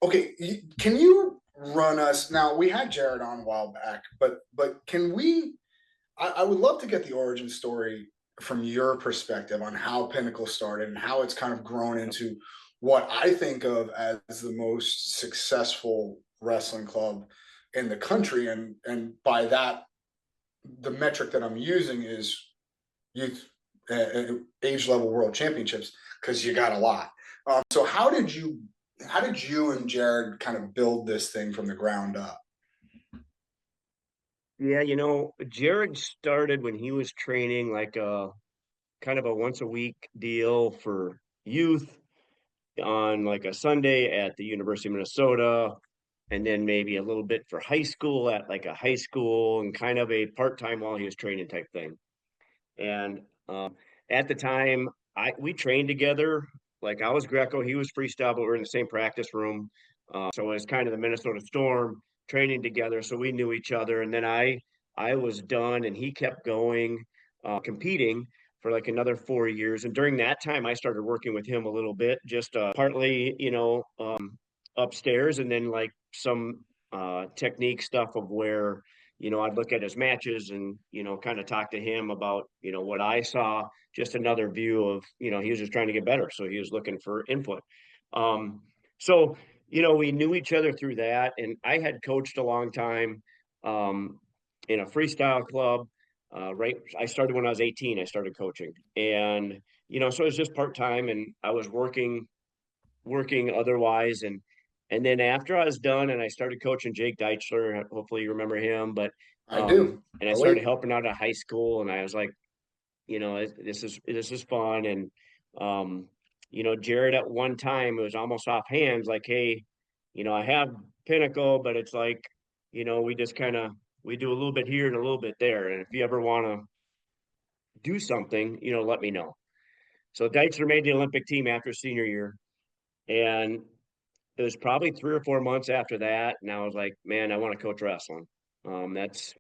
Okay, can you run us now? We had Jared on a while back, but can we? I would love to get the origin story from your perspective on how Pinnacle started and how it's kind of grown into what I think of as the most successful wrestling club in the country, and by that, the metric that I'm using is youth age level world championships because you got a lot. So how did you and Jared kind of build this thing from the ground up? Yeah, Jared started when he was training like a kind of a once a week deal for youth on like a Sunday at the University of Minnesota, and then maybe a little bit for high school at like a high school and kind of a part-time while he was training type thing. And at the time, I we trained together. Like I was Greco, he was freestyle, but we are in the same practice room. So it was kind of the Minnesota Storm training together, so we knew each other. And then I was done, and he kept going, competing for like another 4 years. And during that time, I started working with him a little bit, just partly, upstairs, and then like some technique stuff of where I'd look at his matches and, kind of talk to him about, what I saw, just another view of, he was just trying to get better. So he was looking for input. Um, so, we knew each other through that. And I had coached a long time um, in a freestyle club. Right. I started when I was 18, I started coaching. And, so it was just part time and I was working otherwise. And then after I was done and I started coaching Jake Deichler, hopefully you remember him, but I do. and I Oh started wait, helping out at high school and I was like, this is fun. And Jared at one time it was almost off hands, like, hey, I have Pinnacle, but it's like, we just kind of we do a little bit here and a little bit there. And if you ever want to do something, let me know. So Deichler made the Olympic team after senior year. And it was probably 3 or 4 months after that, and I was like, "Man, I wanna coach wrestling." That's